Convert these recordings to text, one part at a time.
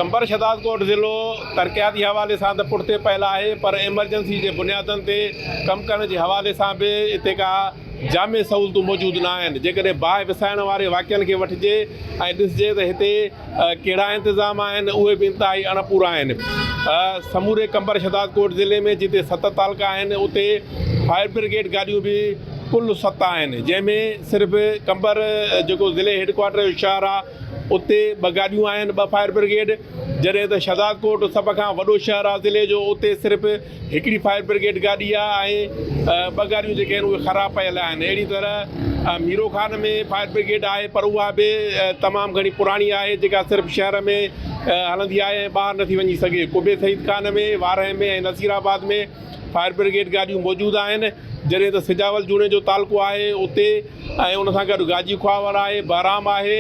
कंबर शहदादकोट ज़िलो तरक़ियाती हवाले सां त पुठिते पयल आहे, पर एमरजेंसी जे बुनियादनि ते कमु करण जे हवाले सां बि हिते का जामे सहूलतूं मौजूदु न आहिनि। जेकॾहिं बाहि विसाइण वारे वाक़िअनि खे वठिजे ऐं ॾिसिजे त हिते कहिड़ा इंतिज़ाम आहिनि, उहे बि इंतिहाई अणपूरा आहिनि। समूरे कंबर शहदादकोट ज़िले में जिते 7 तालका आहिनि, उते फायर ब्रिगेड गाॾियूं बि कुल 7 आहिनि, जंहिंमें सिर्फ़ु कंबर जेको ज़िले हेडक्वाटर जो शहरु आहे उते 2 गाॾियूं आहिनि, 2 फायर ब्रिगेड। जॾहिं त शहदादकोट सभ खां वॾो शहरु आहे ज़िले जो, उते सिर्फ़ु हिकिड़ी फायर ब्रिगेड गाॾी आहे ऐं 2 गाॾियूं जेके आहिनि उहे ख़राबु पयल आहिनि। अहिड़ी तरह मीरो खान में फायर ब्रिगेड आहे, पर उहा बि तमामु घणी पुराणी आहे, जेका सिर्फ़ु शहर में हलंदी आहे ऐं ॿाहिरि नथी वञी सघे। कुबे सईद खान में, वारह में ऐं नसीराबाद में फायर ब्रिगेड गाॾियूं मौजूदु आहिनि। जॾहिं त सिजावल जूणे जो तालको आहे उते ऐं उन सां गॾु गाजी ख्वावर आहे, बहराम आहे,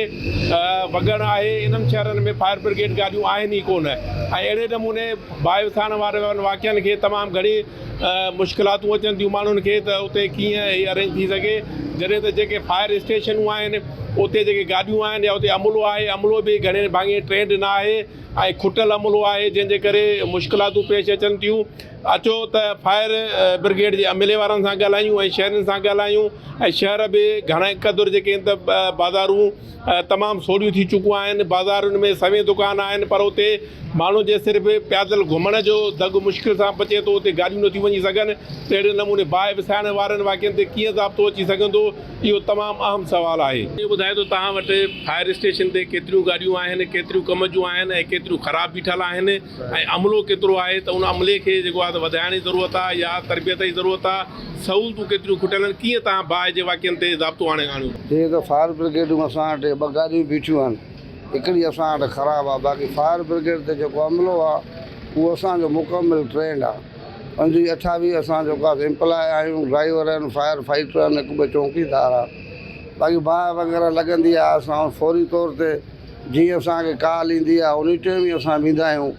वगड़ आहे, इन्हनि शहरनि में फायर ब्रिगेड गाॾियूं आहिनि ई कोन। ऐं अहिड़े नमूने बाहि विसाइण वारे वाक़िअनि खे तमामु घणी मुश्किलातूं अचनि थियूं माण्हुनि खे, त उते कीअं हीअ अरेंज थी सघे। जॾहिं त जेके फायर स्टेशनूं आहिनि उते जेके गाॾियूं आहिनि या उते अमलो आहे, अमलो बि घणे भाङे ट्रेंड न आहे ऐं खुटियल अमलो आहे, जंहिंजे करे मुश्किलातूं पेश अचनि थियूं। अचो त फायर ब्रिगेड जे अमले वारनि सां ॻाल्हायूं ऐं शहरनि सां ॻाल्हायूं। ऐं शहर बि घणे क़दुरु जेके आहिनि त बाज़ारूं तमामु सोढ़ियूं थी चुकियूं आहिनि, बाज़ारुनि में सवें दुकान आहिनि, पर उते माण्हू जे सिर्फ़ु पैदल घुमण जो दॻु मुश्किल सां बचे थो, उते गाॾियूं नथियूं वञी सघनि। त अहिड़े नमूने बाहि विसाइण वारनि वाक़िअनि ते कीअं ज़ाब्तो अची सघंदो, इहो तमामु अहम सुवालु आहे। इहो ॿुधाए थो तव्हां वटि फायर स्टेशन ते केतिरियूं गाॾियूं आहिनि, केतिरियूं कम जूं आहिनि ऐं केतिरियूं ख़राबु बीठल आहिनि, ऐं अमलो केतिरो आहे, त उन अमले खे जेको आहे त वधाइण जी ज़रूरत आहे या तरबियत जी ज़रूरत आहे, सहूलतूं केतिरियूं खुटियल आहिनि, कीअं तव्हां बाहि जे वाक़िअनि ते ज़ाब्तो आणियो? जीअं त फायर ब्रिगेडूं असां वटि 2 गाॾियूं बीठियूं आहिनि, हिकिड़ी असां वटि ख़राबु आहे, बाक़ी फायर ब्रिगेड ते जेको अमलो आहे उहो असांजो मुकमिल ट्रेंड आहे। 28 असां जेको आहे एम्प्लॉय आहियूं, ड्राइवर आहिनि, फायर फाइटर आहिनि, 1-2 चौकीदार आहे। बाक़ी बाहि वग़ैरह लॻंदी आहे, असां फौरी तौर ते जीअं असांखे कॉल ईंदी आहे उन टाइम ई असां वेंदा आहियूं।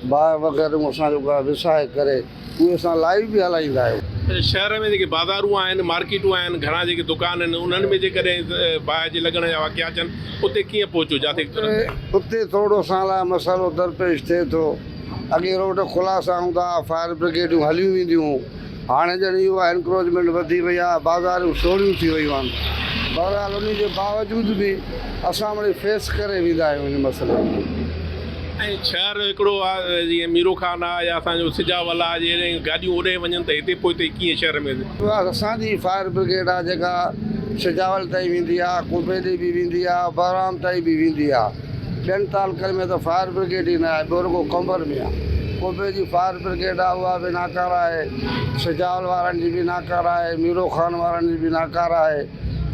बाहि वग़ैरह असां जेको आहे विसाए करे उहे असां लाइव बि हलाईंदा आहियूं। शहर में जेके बाज़ारूं आहिनि, मार्केटूं आहिनि, घणा जेके दुकान आहिनि, उन्हनि में जेकॾहिं बाहि जे लॻण जा वाक़िआ अचनि, उते कीअं पहुचो? जिते उते थोरो असां लाइ मसाइलो दरपेश थिए थो। अॻे रोड खुलासा हूंदा, फायर ब्रिगेडूं हलियूं वेंदियूं, हाणे ॼण इहो आहे एनक्रोचमेंट वधी वई आहे, बाज़ारूं सोढ़ियूं थी वियूं आहिनि। बहरहाल उन जे बावजूद बि असां वरी फेस करे वेंदा आहियूं इन मसइले खे। ऐं शहर हिकिड़ो आहे जीअं मीरो खान आहे या असांजो सिजावल आहे, जॾहिं गाॾियूं होॾे वञनि त हिते पोइ हिते कीअं शहर में? असांजी फायर ब्रिगेड आहे जेका सिजावल ताईं वेंदी आहे, कुबे ॾे बि वेंदी आहे, बहराम ताईं बि वेंदी आहे। 2 तालकनि में त फायर ब्रिगेड ई न आहे, ॿियो रुॻो कंबर में आहे। कुबे जी फायर ब्रिगेड आहे, उहा बि नाकार आहे, सिजावल वारनि जी बि नाकार आहे, मीरो खान वारनि जी बि नाकार आहे।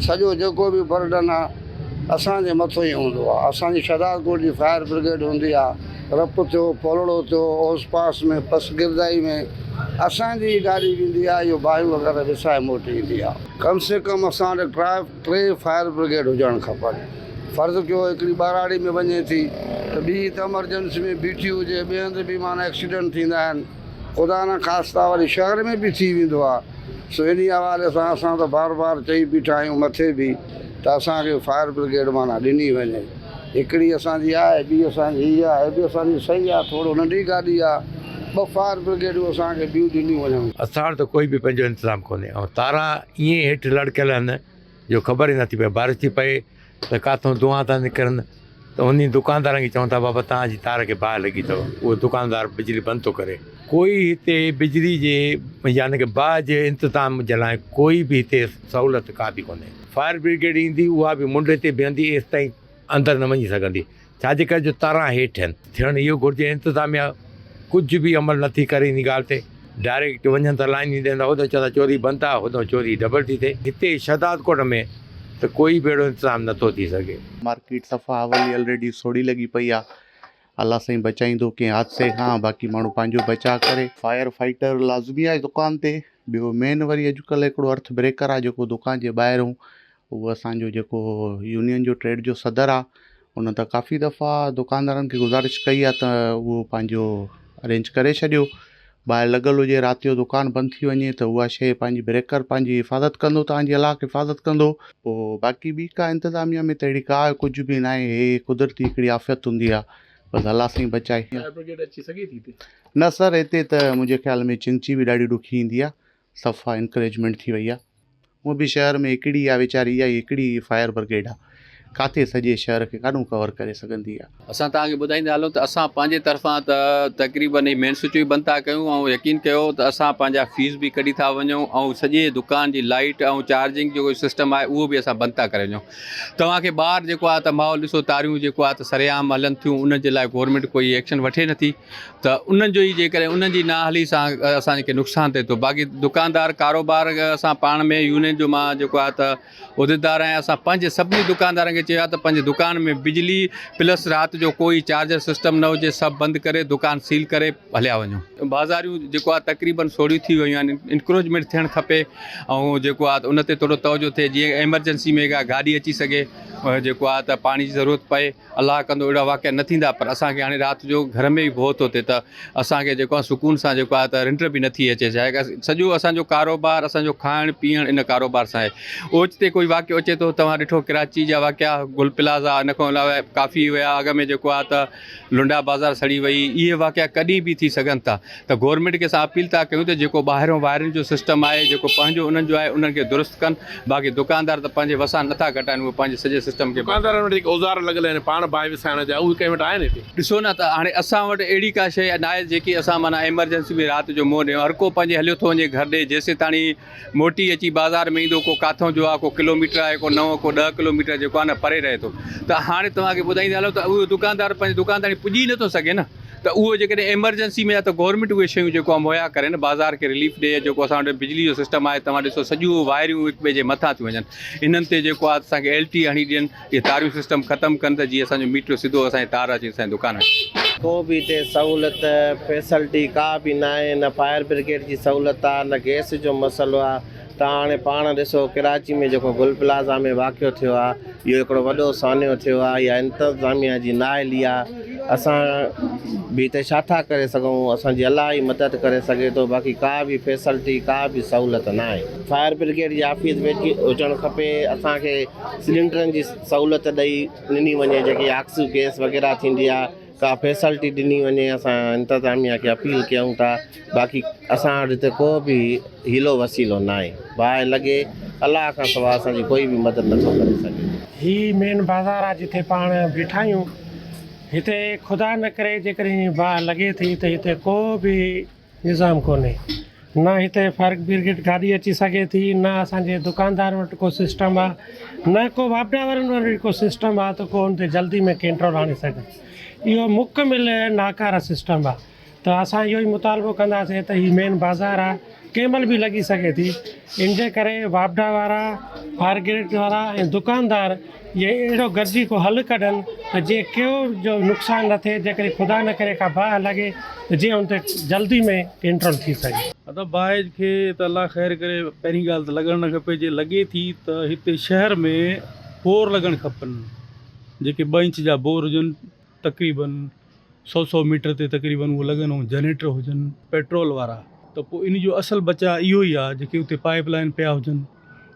सॼो जेको बि बर्डन आहे असांजे मथां ई हूंदो आहे। असांजी शहदादकोट जी फायर ब्रिगेड हूंदी आहे, रप थियो, पोलड़ो थियो, ओस पास में, पसगिरदाई में असांजी गाॾी वेंदी आहे, इहो बाहियूं वग़ैरह विसाए मोटी ईंदी आहे। कम से कम असां वटि 3 फायर ब्रिगेड हुजणु खपनि। फ़र्ज़ु कयो हिकिड़ी ॿाराड़ी में वञे थी त ॿी त एमरजेंसी में बीठी हुजे, ॿिए हंधि बि माना एक्सीडेंट थींदा आहिनि, ख़ुदा न ख़ास्ता वरी शहर में बि थी वेंदो आहे। सो इन हवाले सां असां त बार चई बीठा आहियूं मथे बि त असांखे फायर ब्रिगेड माना ॾिनी वञे। हिकिड़ी असांजी आहे, ॿी असांजी हीअ आहे, बि असांजी सही आहे, थोरो नंढी गाॾी आहे, 2 फायर ब्रिगेडूं असांखे ॿियूं ॾिनियूं वञनि। असां वटि त कोई बि पंहिंजो इंतिज़ामु कोन्हे, ऐं तारा ईअं हेठि लड़कियल आहिनि जो ख़बर ई नथी पए। बारिश थी पए त काथों धुआं था निकिरनि, त उन दुकानदारनि खे चवनि था बाबा तव्हांजी तार खे बाहि लॻी अथव, उहो दुकानदार बिजली बंदि थो करे। कोई हिते बिजली जे यानी कि बाहि जे इंतिज़ाम जे लाइ कोई बि हिते सहूलियत का बि कोन्हे। फायर ब्रिगेड ईंदी, उहा बि मुंड ते बीहंदी, एसि ताईं अंदरि न वञी सघंदी, छाजे करे जो तारां हेठि आहिनि। थियणु इहो घुरिजे, इंतिज़ामिया कुझु बि अमल नथी करे इन ॻाल्हि ते। डायरेक्ट वञनि त लाइन ईंदा, होॾो चवंदा चोरी बंदि आहे, होॾो चोरी डबल थी थिए। हिते शहदादकोट में त कोई बि अहिड़ो इंतिज़ाम नथो थी सघे। मार्केट सफ़ा हवली ऑलरेडी सोढ़ी लॻी पई आहे। अलाह साईं बचाईंदो कंहिं हादसे खां, बाक़ी माण्हू पंहिंजो बचाव करे। फायर फाइटर लाज़मी आहे दुकान ते। ॿियो मेन वरी अॼुकल्ह हिकिड़ो अर्थ ब्रेकर आहे जेको दुकान जे ॿाहिरियों, उहो असांजो जेको यूनियन जो ट्रेड जो सदर आहे, उन त काफ़ी दफ़ा दुकानदारनि खे गुज़ारिश कई आहे त उहो पंहिंजो अरेंज करे छॾियो। ॿाहिरि लॻल हुजे, राति जो दुकानु बंदि थी वञे त उहा शइ पंहिंजी ब्रेकर पंहिंजी हिफ़ाज़त कंदो, तव्हांजी अलाह खे हिफ़ाज़त कंदो। पोइ बाक़ी ॿी का इंतिज़ामिया में त अहिड़ी का कुझु बि न आहे, हे कुदरती हिकिड़ी आफ़त हूंदी आहे, बसि अलाह साईं बचाए। फायर ब्रिगेड अची सघे थी हिते? न सर, हिते त मुंहिंजे ख़्याल में चिंची बि ॾाढी ॾुखी ईंदी आहे, सफ़ा इंकरेजमेंट थी वई आहे। उहा बि शहर में हिकिड़ी आहे वीचारी, इहा ई हिकिड़ी फायर ब्रिगेड आहे, किथे सॼे शहर खे काॾूं कवर करे सघंदी आहे। असां तव्हांखे ॿुधाईंदा हलूं त असां पंहिंजे तरफ़ां त तक़रीबन ई मेन स्विच बि बंदि था कयूं ऐं यकीन कयो त असां पंहिंजा फीस बि कढी था वञूं ऐं सॼे दुकान जी लाइट ऐं चार्जिंग जो सिस्टम आहे उहो बि असां बंदि था करे वञूं। तव्हांखे ॿाहिरि जेको आहे त माहौल ॾिसो, तारियूं जेको आहे त सरेआम हलनि थियूं, उन जे लाइ गवर्नमेंट कोई एक्शन वठे नथी, त उन्हनि जो ई जेकॾहिं उन्हनि जी नाहली सां असांखे नुक़सानु थिए थो। बाक़ी दुकानदार कारोबार असां पाण में यूनियन जो मां जेको आहे त उहिदेदार आहियां, असां पंहिंजे सभिनी दुकानदारनि खे चयो आहे त पंहिंजे दुकान में बिजली प्लस राति जो कोई चार्जर सिस्टम न हुजे, सभु बंदि करे दुकान सील करे हलिया वञूं। बाज़ारियूं जेको आहे तक़रीबन सोढ़ियूं थी वियूं आहिनि, इंक्रोचमेंट थियणु खपे ऐं जेको आहे त उन ते थोरो तवजो थिए, जीअं एमरजेंसी में का गाॾी अची सघे, जेको आहे त पाणी जी ज़रूरत पए, अलाह कंदो अहिड़ा वाक़िया न थींदा, पर असांखे हाणे राति जो घर में ई भउ थो थिए त असांखे जेको आहे सुकून सां जेको आहे त रिंड बि नथी अचे। छाहे सॼो असांजो कारोबार, असांजो खाइण पीअण इन कारोबार सां आहे। ओचिते कोई वाक़ियो अचे थो, तव्हां ॾिठो कराची जा वाक़िया, गुल प्लाज़ा, इन खां अलावा काफ़ी हुया अॻ में जेको आहे त लुंडा बाज़ार सड़ी वई, इहे वाक़िया कॾहिं बि थी सघनि था। त गवर्नमेंट खे असां अपील था कयूं त जेको ॿाहिरों वायरिंग जो सिस्टम आहे, जेको पंहिंजो उन्हनि जो आहे, उन्हनि खे दुरुस्त कनि। बाक़ी दुकानदार त पंहिंजे वसां नथा घटाइनि, उहे पंहिंजे सॼे सिस्टम खे। दुकानदारनि वटि जेके औज़ार लॻल आहिनि पाण बाहि विसाइण जा, उहे कंहिं वटि आहिनि हिते? ॾिसो न, त हाणे असां वटि अहिड़ी का शइ न आहे जेकी असां माना एमरजेंसी में राति जो मोह ॾियूं। हर को पंहिंजे हलियो थो वञे घर ॾे, जेसि ताणी मोटी अची बाज़ार में ईंदो, को काथों जो आहे, को किलोमीटर आहे, को 9 को 10 किलोमीटर जेको आहे न परे रहे थो। त हाणे तव्हांखे ॿुधाईंदा हलो त उहो दुकानदार पंहिंजे दुकानदारी पुॼी नथो सघे न, त उहो जेकॾहिं एमरजेंसी में आहे त गवर्नमेंट उहे शयूं जेको आहे मुहैया करे न, बाज़ार खे रिलीफ ॾिए। जेको असां वटि बिजली जो सिस्टम आहे, तव्हां ॾिसो सॼियूं वायरियूं हिक ॿिए जे मथां थियूं वञनि, इन्हनि ते जेको आहे असांखे LT हणी ॾियनि, इहे तारियूं सिस्टम ख़तमु कनि त जीअं असांजो मीटर सिधो असांजे तार अचे असांजे दुकान में। को बि हिते सहूलियत फैसिलिटी का बि न आहे, न फायर ब्रिगेड जी सहूलियत आहे, न गैस जो मसइलो आहे। तव्हां हाणे पाण ॾिसो कराची में जेको गुल प्लाज़ा में वाक़ियो थियो आहे, इहो हिकिड़ो वॾो सान्यो थियो आहे, इहा इंतज़ामिया जी नाअहली आहे। असां बि हिते छा था करे सघूं, असांजी अलाह ई मदद करे सघे थो, बाक़ी का बि फैसिलिटी का बि सहूलियत न आहे। फायर ब्रिगेड जी ऑफिस वेठी हुजणु खपे, असांखे सिलेंडरनि जी सहूलियत ॾेई ॾिनी वञे, जेकी ऑक्सी गैस वग़ैरह थींदी आहे, का फैसिलिटी ॾिनी वञे। असां इंतज़ामिया खे अपील कयूं था, बाक़ी असां वटि हिते को बि हीलो वसीलो न आहे। बाहि लॻे, अलाह खां सवाइ असांजी कोई बि मदद नथो करे सघे। ही मेन बाज़ार आहे जिथे पाण बीठा आहियूं। हिते ख़ुदा न करे जेकॾहिं बाहि लॻे थी त हिते को बि निज़ाम कोन्हे, न हिते फायर ब्रिगेड गाॾी अची सघे थी, न असांजे दुकानदार वटि को सिस्टम आहे, न को वापड़ा वारनि वटि को सिस्टम आहे त को हुन ते जल्दी में कंट्रोल आणे सघे। इहो मुकमिल नाकारा सिस्टम आहे। त असां इहो ई मुतालबो कंदासीं त हीउ मेन बाज़ार आहे, कंहिं महिल बि लॻी सघे थी। इन जे करे वापडा वारा, फायर ब्रिगेड वारा ऐं दुकानदार इहे अहिड़ो गॾिजी को हल कढनि त जीअं कहिड़ो जो नुक़सानु न थिए, जेकॾहिं ख़ुदा न करे का बाहि लॻे त जीअं हुन ते जल्दी में कंट्रोल थी सघे। त बाहि खे त अलाह ख़ैर करे, पहिरीं ॻाल्हि त लॻणु न खपे। जे लॻे थी त हिते शहर में बोर लॻणु खपनि, जेके 2 इंच जा बोर हुजनि, तक़रीबन 100 मीटर ते तक़रीबन उहो लॻनि, ऐं जनरेटर हुजनि पेट्रोल वारा। त पोइ इन जो असुलु बचा इहो ई आहे, जेके उते पाइप लाइन पिया हुजनि,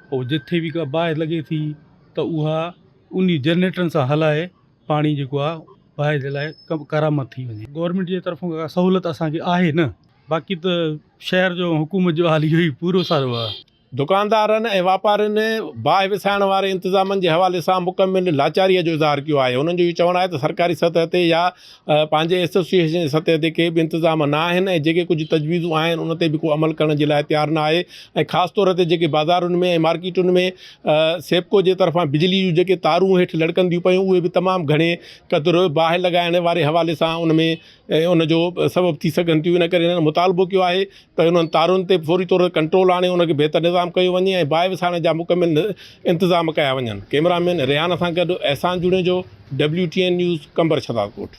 पोइ जिथे बि का बाहि लॻे थी त उहा उन जनरेटरनि सां हलाए पाणी जेको आहे बाहि जे लाइ करामत थी वञे। गवर्नमेंट जे तरफ़ां का सहूलियत असांखे आहे न, बाक़ी त शहर जो हुकूमत जो हाल इहो ई पूरो सारो आहे। दुकानदारनि ऐं वापारियुनि बाहि विसाइण वारे इंतज़ामनि जे हवाले सां मुकमिल लाचारीअ जो इज़हार कयो आहे। हुननि जो इहो चवणु आहे त सरकारी सतह ते या पंहिंजे एसोसिएशन जे सतह ते के बि इंतज़ाम न आहिनि, ऐं जेके कुझु तजवीज़ूं आहिनि उन ते बि को अमल करण जे लाइ तयारु न आहे। ऐं ख़ासि तौर ते जेके बाज़ारुनि में ऐं मार्केटुनि में सेप्को जे तरफ़ां बिजली जूं जेके तारूं हेठि लड़कंदियूं पियूं, उहे बि तमामु घणे क़दुरु बाहि लॻाइण वारे हवाले सां उन में उनजो सबबु थी सघनि थियूं। इन करे हिननि मुतालबो कयो आहे त उन्हनि तारुनि ते फौरी तौर ते कंट्रोल आणे उनखे बहितर निज़ाम कयो वञे ऐं बाहि विसाइण जा मुकमिल इंतज़ाम कया वञनि। कैमरामैन रिहान सां गॾु अहसान जुड़े जो WTN न्यूज़ कंबर छदाकोट।